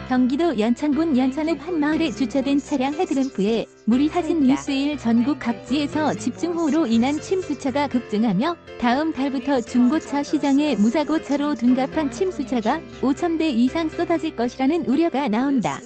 경기도 연천군 연천읍 한 마을에 주차된 차량 헤드램프에 물이 사진 뉴스일 전국 각지에서 집중호우로 인한 침수차가 급증하며 다음 달부터 중고차 시장에 무사고차로 둔갑한 침수차가 5,000대 이상 쏟아질 것이라는 우려가 나온다.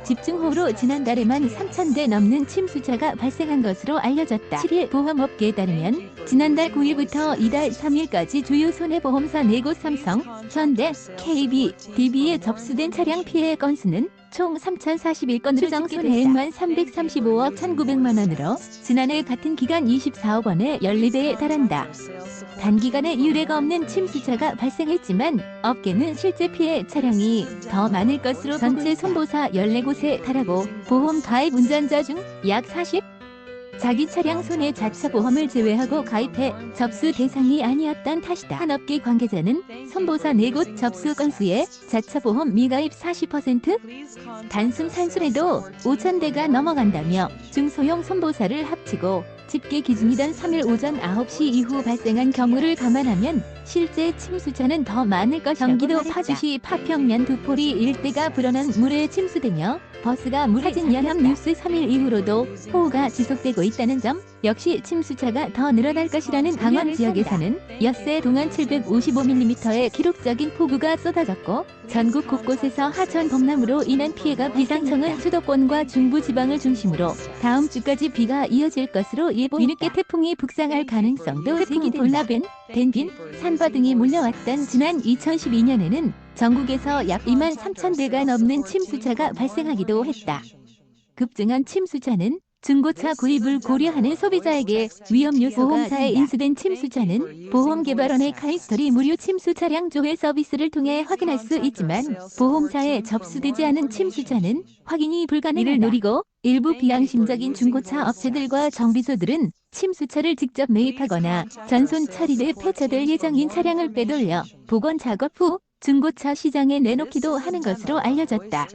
집중호우로 지난달에만 3,000대 넘는 침수차가 발생한 것으로 알려졌다. 7일 보험업계에 따르면 지난달 9일부터 이달 3일까지 주요 손해보험사 4곳 삼성, 현대, KB, DB에 접수된 차량 피해 건수는 총 3,041건으로 추정 손해액만 335억 1,900만 원으로 지난해 같은 기간 24억 원의 14배에 달한다. 단기간에 유례가 없는 침수차가 발생했지만 업계는 실제 피해 차량이 더 많을 것으로 전체 손보사 14곳에 달하고 보험 가입 운전자 중 약 40? 자기 차량 손해 자차 보험을 제외하고 가입해 접수 대상이 아니었던 탓이다. 한 업계 관계자는 손보사 4곳 접수 건수의 자차 보험 미가입 40%? 단순 산술에도 5,000대가 넘어간다며 중소형 손보사를 합치고 집계 기준이던 3일 오전 9시 이후 발생한 경우를 감안하면 실제 침수차는 더 많을 것이라고 경기도 파주시 파평면 두포리 일대가 불어난 물에 침수되며 버스가 물에 사진 연합뉴스 3일 이후로도 호우가 지속되고 있다는 점, 역시 침수차가 더 늘어날 것이라는 강원 지역에서는 엿새 동안 755mm의 기록적인 폭우가 쏟아졌고 전국 곳곳에서 하천 범람으로 인한 피해가 기상청은 수도권과 중부지방을 중심으로 다음 주까지 비가 이어질 것으로 예보. 뒤늦게 태풍이 북상할 가능성도 제기된다. 볼라벤, 덴빈, 산바 등이 몰려왔던 지난 2012년에는 전국에서 약 23,000대가 넘는 침수차가 발생하기도 했다. 급증한 침수차는 중고차 구입을 고려하는 소비자에게 위험 요소가 보험사에 인수된 침수차는 보험개발원의 카이스터리 무료 침수 차량 조회 서비스를 통해 확인할 수 있지만 보험사에 접수되지 않은 침수차는 확인이 불가능하다. 이를 노리고 일부 비양심적인 중고차 업체들과 정비소들은 침수차를 직접 매입하거나 전손 처리돼 폐차될 예정인 차량을 빼돌려 복원 작업 후 중고차 시장에 내놓기도 하는 것으로 알려졌다.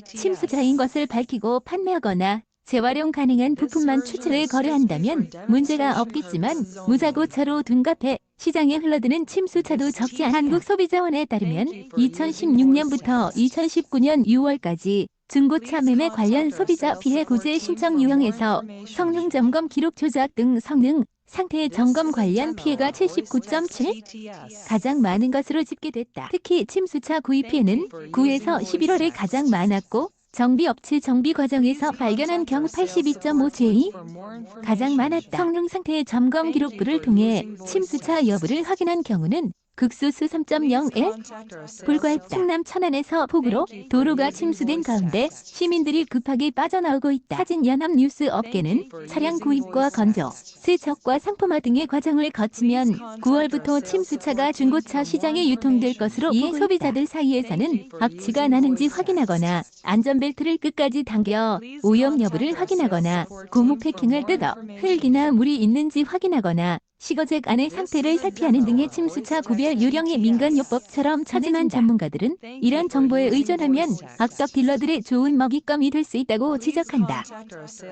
침수차인 것을 밝히고 판매하거나 재활용 가능한 부품만 추출해 거래한다면 문제가 없겠지만 무사고차로 둔갑해 시장에 흘러드는 침수차도 적지 않다. 한국소비자원에 따르면 2016년부터 2019년 6월까지 중고차 매매 관련 소비자 피해 구제 신청 유형에서 성능 점검 기록 조작 등 성능 상태 점검 관련 피해가 79.7? 가장 많은 것으로 집계됐다. 특히 침수차 구입 피해는 9에서 11월에 가장 많았고 정비업체 정비 과정에서 발견한 경우 82.5j 가장 많았다. 성능 상태 점검 기록부를 통해 침수차 여부를 확인한 경우는 극소수 3.0에 불과했다. 충남 천안에서 폭우로 도로가 침수된 가운데 시민들이 급하게 빠져나오고 있다. 사진 연합뉴스 업계는 차량 구입과 건조, 세척과 상품화 등의 과정을 거치면 9월부터 침수차가 중고차 시장에 유통될 것으로 이에 소비자들 사이에서는 악취가 나는지 확인하거나 안전벨트를 끝까지 당겨 오염 여부를 확인하거나 고무 패킹을 뜯어 흙이나 물이 있는지 확인하거나 시거잭 안의 상태를 살피하는 등의 침수차 구별 요령의 민간요법처럼 하지만 전문가들은 이런 정보에 의존하면 악덕 딜러들의 좋은 먹잇감이 될 수 있다고 지적한다.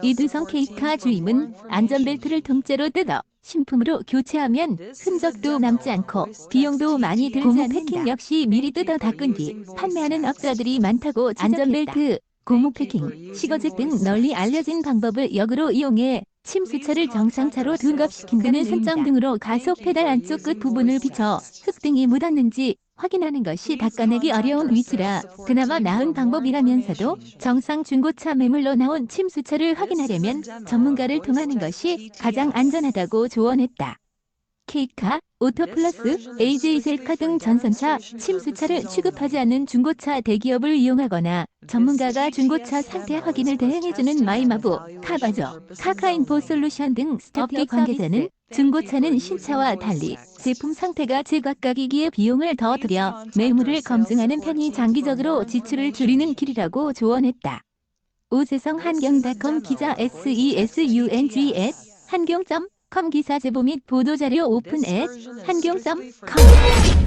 이두성 케이카 주임은 안전벨트를 통째로 뜯어 신품으로 교체하면 흔적도 남지 않고 비용도 많이 들지 않는다. 고무 패킹 역시 미리 뜯어 닦은 뒤 판매하는 업자들이 많다고 지적했다. 안전벨트, 고무 패킹, 시거잭 등 널리 알려진 방법을 역으로 이용해 침수차를 정상차로 둔갑시킨 그는 선정 등으로 가속 페달 안쪽 끝 부분을 비춰 흙 등이 묻었는지 확인하는 것이 닦아내기 어려운 위치라 그나마 나은 방법이라면서도 정상 중고차 매물로 나온 침수차를 확인하려면 전문가를 통하는 것이 가장 안전하다고 조언했다. 케이카, 오토플러스, AJ셀카 등 전선차, 침수차를 취급하지 않는 중고차 대기업을 이용하거나 전문가가 중고차 상태 확인을 대행해주는 마이마부, 카바조, 카카인포솔루션 등 업계 관계자는 중고차는 신차와 달리 제품 상태가 제각각이기에 비용을 더 들여 매물을 검증하는 편이 장기적으로 지출을 줄이는 길이라고 조언했다. 오세성 한경닷컴 기자 SESUNGS 한경.com 기사 제보 및 보도자료 오픈 @한경.com